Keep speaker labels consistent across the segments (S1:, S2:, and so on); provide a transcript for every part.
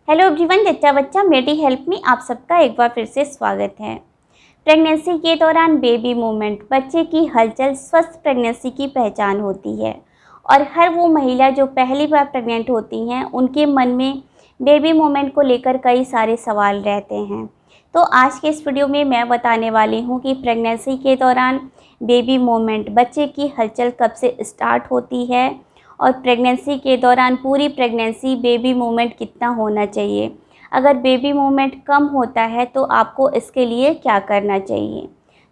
S1: Hello everyone, जच्चा बच्चा मेडी help में आप सबका एक बार फिर से स्वागत है। प्रेगनेंसी के दौरान बेबी मूवमेंट बच्चे की हलचल स्वस्थ प्रेगनेंसी की पहचान होती है और हर वो महिला जो पहली बार प्रेग्नेंट होती हैं उनके मन में बेबी मूवमेंट को लेकर कई सारे सवाल रहते हैं। तो आज के इस वीडियो में मैं बताने वाली हूँ कि प्रेगनेंसी के दौरान बेबी मूवमेंट बच्चे की हलचल कब से स्टार्ट होती है और प्रेगनेंसी के दौरान पूरी प्रेगनेंसी बेबी मूवमेंट कितना होना चाहिए। अगर बेबी मूवमेंट कम होता है तो आपको इसके लिए क्या करना चाहिए।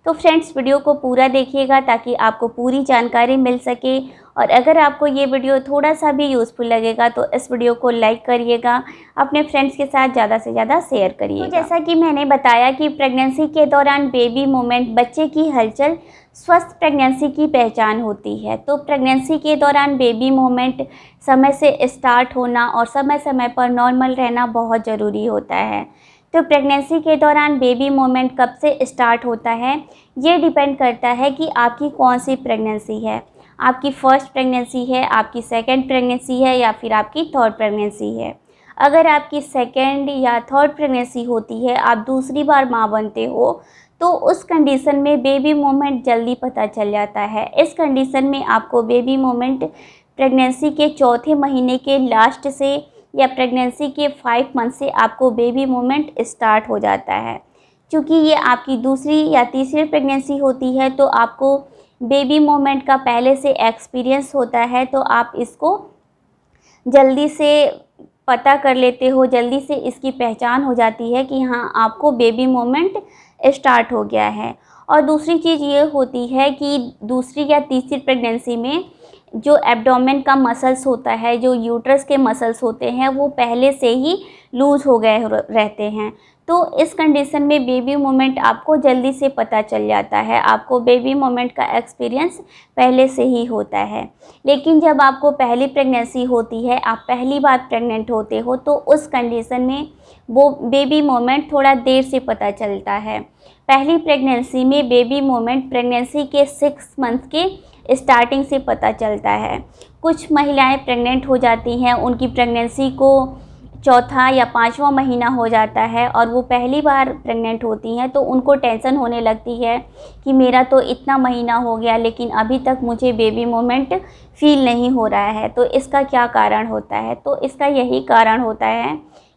S1: तो फ्रेंड्स, वीडियो को पूरा देखिएगा ताकि आपको पूरी जानकारी मिल सके और अगर आपको ये वीडियो थोड़ा सा भी यूज़फुल लगेगा तो इस वीडियो को लाइक करिएगा, अपने फ्रेंड्स के साथ ज़्यादा से ज़्यादा शेयर करिएगा। तो जैसा कि मैंने बताया कि प्रेगनेंसी के दौरान बेबी मूवमेंट बच्चे की हलचल स्वस्थ प्रेगनेंसी की पहचान होती है। तो प्रेगनेंसी के दौरान बेबी मूवमेंट समय से स्टार्ट होना और समय समय पर नॉर्मल रहना बहुत ज़रूरी होता है। तो प्रेगनेंसी के दौरान बेबी मूवमेंट कब से स्टार्ट होता है, ये डिपेंड करता है कि आपकी कौन सी प्रेगनेंसी है। आपकी फर्स्ट प्रेगनेंसी है, आपकी सेकंड प्रेगनेंसी है या फिर आपकी थर्ड प्रेगनेंसी है। अगर आपकी सेकंड या थर्ड प्रेगनेंसी होती है, आप दूसरी बार माँ बनते हो, तो उस कंडीशन में बेबी मूवमेंट जल्दी पता चल जाता है। इस कंडीशन में आपको बेबी मूवमेंट प्रेगनेंसी के चौथे महीने के लास्ट से या प्रेगनेंसी के 5 मंथ से आपको बेबी मूवमेंट स्टार्ट हो जाता है। क्योंकि ये आपकी दूसरी या तीसरी प्रेगनेंसी होती है तो आपको बेबी मूवमेंट का पहले से एक्सपीरियंस होता है, तो आप इसको जल्दी से पता कर लेते हो, जल्दी से इसकी पहचान हो जाती है कि हाँ, आपको बेबी मूवमेंट स्टार्ट हो गया है। और दूसरी चीज़ ये होती है कि दूसरी या तीसरी प्रेगनेंसी में जो एब्डोमेन का मसल्स होता है, जो यूट्रस के मसल्स होते हैं, वो पहले से ही लूज़ हो गए रहते हैं। तो इस कंडीशन में बेबी मूवमेंट आपको जल्दी से पता चल जाता है, आपको बेबी मूवमेंट का एक्सपीरियंस पहले से ही होता है। लेकिन जब आपको पहली प्रेगनेंसी होती है, आप पहली बार प्रेग्नेंट होते हो, तो उस कंडीशन में वो बेबी मूवमेंट थोड़ा देर से पता चलता है। पहली प्रेगनेंसी में बेबी मूवमेंट प्रेगनेंसी के 6 मंथ के स्टार्टिंग से पता चलता है। कुछ महिलाएं प्रेग्नेंट हो जाती हैं, उनकी प्रेगनेंसी को चौथा या 5वां महीना हो जाता है और वो पहली बार प्रेग्नेंट होती हैं, तो उनको टेंशन होने लगती है कि मेरा तो इतना महीना हो गया लेकिन अभी तक मुझे बेबी मूवमेंट फील नहीं हो रहा है। तो इसका क्या कारण होता है? तो इसका यही कारण होता है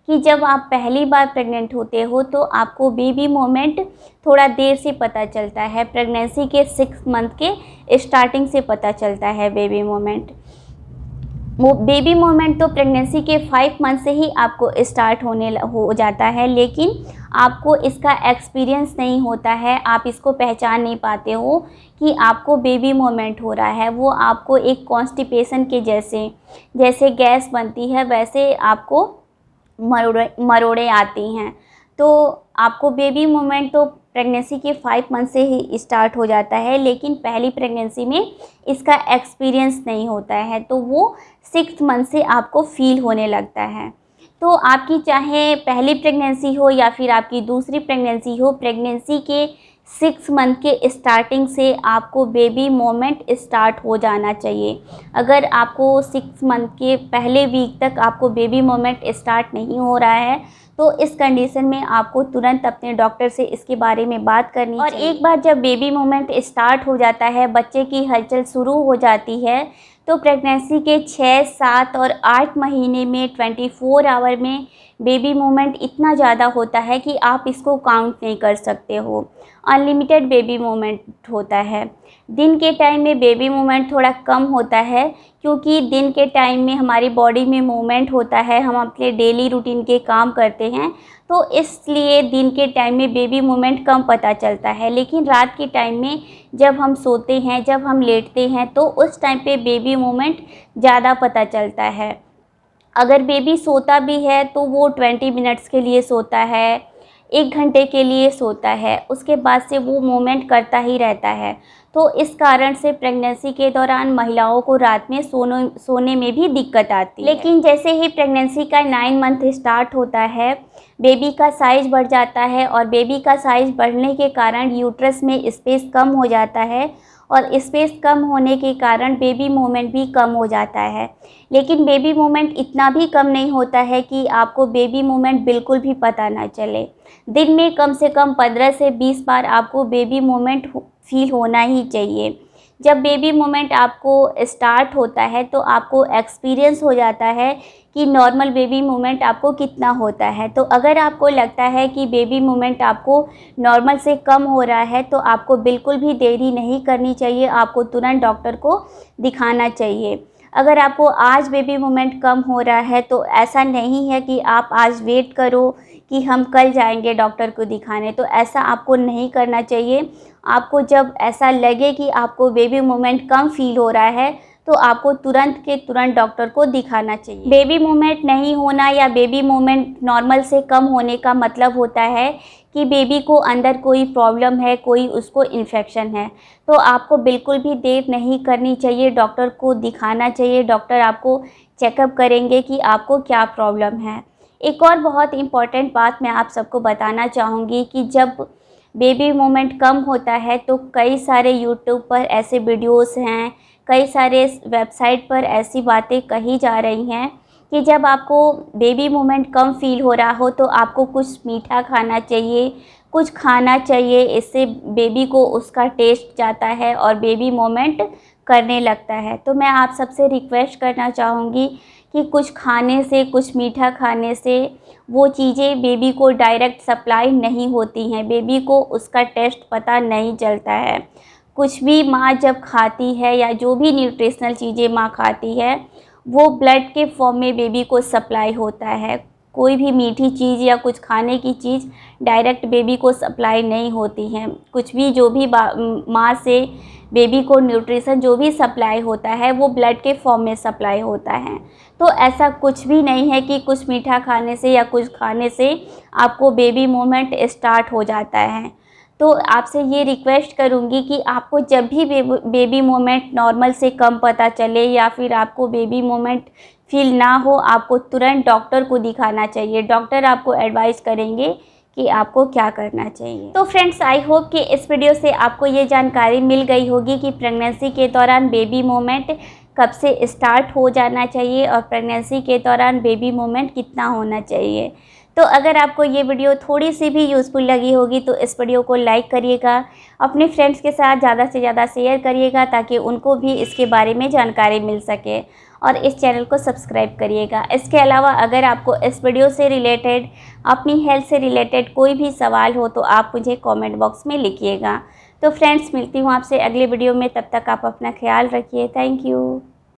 S1: कि जब आप पहली बार प्रेग्नेंट होते हो तो आपको बेबी मूवमेंट थोड़ा देर से पता चलता है। प्रेगनेंसी के 6 मंथ के स्टार्टिंग से पता चलता है बेबी मूवमेंट। बेबी मूवमेंट तो प्रेगनेंसी के 5 मंथ से ही आपको स्टार्ट हो जाता है, लेकिन आपको इसका एक्सपीरियंस नहीं होता है, आप इसको पहचान नहीं पाते हो कि आपको बेबी मूवमेंट हो रहा है। वो आपको एक कॉन्स्टिपेशन के जैसे गैस बनती है, वैसे आपको मरोड़े आती हैं। तो आपको बेबी मूवमेंट तो प्रेगनेंसी के 5 मंथ से ही स्टार्ट हो जाता है, लेकिन पहली प्रेगनेंसी में इसका एक्सपीरियंस नहीं होता है, तो वो 6 मंथ से आपको फील होने लगता है। तो आपकी चाहे पहली प्रेगनेंसी हो या फिर आपकी दूसरी प्रेगनेंसी हो, प्रेगनेंसी के 6 मंथ के स्टार्टिंग से आपको बेबी मूवमेंट स्टार्ट हो जाना चाहिए। अगर आपको 6 मंथ के पहले वीक तक आपको बेबी मूवमेंट स्टार्ट नहीं हो रहा है, तो इस कंडीशन में आपको तुरंत अपने डॉक्टर से इसके बारे में बात करनी चाहिए। और एक बार जब बेबी मूवमेंट स्टार्ट हो जाता है, बच्चे की हलचल शुरू हो जाती है, तो प्रेगनेंसी के 6, 7 और 8 महीने में 24 आवर में बेबी मूवमेंट इतना ज़्यादा होता है कि आप इसको काउंट नहीं कर सकते हो। अनलिमिटेड बेबी मूवमेंट होता है। दिन के टाइम में बेबी मूवमेंट थोड़ा कम होता है, क्योंकि दिन के टाइम में हमारी बॉडी में मूवमेंट होता है, हम अपने डेली रूटीन के काम करते हैं, तो इसलिए दिन के टाइम में बेबी मूवमेंट कम पता चलता है। लेकिन रात के टाइम में जब हम सोते हैं, जब हम लेटते हैं, तो उस टाइम पे बेबी मूवमेंट ज़्यादा पता चलता है। अगर बेबी सोता भी है तो वो 20 मिनट्स के लिए सोता है, 1 घंटे के लिए सोता है, उसके बाद से वो मूवमेंट करता ही रहता है। तो इस कारण से प्रेगनेंसी के दौरान महिलाओं को रात में सोने में भी दिक्कत आती है। लेकिन जैसे ही प्रेगनेंसी का 9 मंथ स्टार्ट होता है, बेबी का साइज़ बढ़ जाता है और बेबी का साइज़ बढ़ने के कारण यूट्रस में स्पेस कम हो जाता है और स्पेस कम होने के कारण बेबी मूवमेंट भी कम हो जाता है। लेकिन बेबी मूवमेंट इतना भी कम नहीं होता है कि आपको बेबी मूवमेंट बिल्कुल भी पता ना चले। दिन में कम से कम 15 से 20 बार आपको बेबी मूवमेंट फील होना ही चाहिए। जब बेबी मूवमेंट आपको स्टार्ट होता है तो आपको एक्सपीरियंस हो जाता है कि नॉर्मल बेबी मूवमेंट आपको कितना होता है। तो अगर आपको लगता है कि बेबी मूवमेंट आपको नॉर्मल से कम हो रहा है तो आपको बिल्कुल भी देरी नहीं करनी चाहिए, आपको तुरंत डॉक्टर को दिखाना चाहिए। अगर आपको आज बेबी मूवमेंट कम हो रहा है तो ऐसा नहीं है कि आप आज वेट करो कि हम कल जाएंगे डॉक्टर को दिखाने, तो ऐसा आपको नहीं करना चाहिए। आपको जब ऐसा लगे कि आपको बेबी मूवमेंट कम फील हो रहा है तो आपको तुरंत के तुरंत डॉक्टर को दिखाना चाहिए। बेबी मूवमेंट नहीं होना या बेबी मूवमेंट नॉर्मल से कम होने का मतलब होता है कि बेबी को अंदर कोई प्रॉब्लम है, कोई उसको इन्फेक्शन है। तो आपको बिल्कुल भी देर नहीं करनी चाहिए, डॉक्टर को दिखाना चाहिए। डॉक्टर आपको चेकअप करेंगे कि आपको क्या प्रॉब्लम है। एक और बहुत इम्पॉर्टेंट बात मैं आप सबको बताना चाहूँगी कि जब बेबी मूवमेंट कम होता है तो कई सारे यूट्यूब पर ऐसे वीडियोस हैं, कई सारे वेबसाइट पर ऐसी बातें कही जा रही हैं कि जब आपको बेबी मूवमेंट कम फील हो रहा हो तो आपको कुछ मीठा खाना चाहिए, कुछ खाना चाहिए। इससे बेबी को उसका टेस्ट जाता है और बेबी मूवमेंट करने लगता है। तो मैं आप सबसे रिक्वेस्ट करना चाहूँगी कि कुछ खाने से, कुछ मीठा खाने से वो चीज़ें बेबी को डायरेक्ट सप्लाई नहीं होती हैं, बेबी को उसका टेस्ट पता नहीं चलता है। कुछ भी माँ जब खाती है या जो भी न्यूट्रिशनल चीज़ें माँ खाती है वो ब्लड के फॉर्म में बेबी को सप्लाई होता है। कोई भी मीठी चीज़ या कुछ खाने की चीज़ डायरेक्ट बेबी को सप्लाई नहीं होती हैं। कुछ भी जो भी माँ से बेबी को न्यूट्रिशन जो भी सप्लाई होता है वो ब्लड के फॉर्म में सप्लाई होता है। तो ऐसा कुछ भी नहीं है कि कुछ मीठा खाने से या कुछ खाने से आपको बेबी मूवमेंट स्टार्ट हो जाता है। तो आपसे ये रिक्वेस्ट करूँगी कि आपको जब भी बेबी मूवमेंट नॉर्मल से कम पता चले या फिर आपको बेबी मूवमेंट फील ना हो, आपको तुरंत डॉक्टर को दिखाना चाहिए। डॉक्टर आपको एडवाइस करेंगे कि आपको क्या करना चाहिए। तो फ्रेंड्स, आई होप कि इस वीडियो से आपको ये जानकारी मिल गई होगी कि प्रेगनेंसी के दौरान बेबी मूवमेंट कब से स्टार्ट हो जाना चाहिए और प्रेगनेंसी के दौरान बेबी मूवमेंट कितना होना चाहिए। तो अगर आपको ये वीडियो थोड़ी सी भी यूज़फुल लगी होगी तो इस वीडियो को लाइक करिएगा, अपने फ्रेंड्स के साथ ज़्यादा से ज़्यादा शेयर करिएगा ताकि उनको भी इसके बारे में जानकारी मिल सके, और इस चैनल को सब्सक्राइब करिएगा। इसके अलावा अगर आपको इस वीडियो से रिलेटेड, अपनी हेल्थ से रिलेटेड कोई भी सवाल हो तो आप मुझे कमेंट बॉक्स में लिखिएगा। तो फ्रेंड्स, मिलती हूँ आपसे अगले वीडियो में, तब तक आप अपना ख्याल रखिए। Thank you.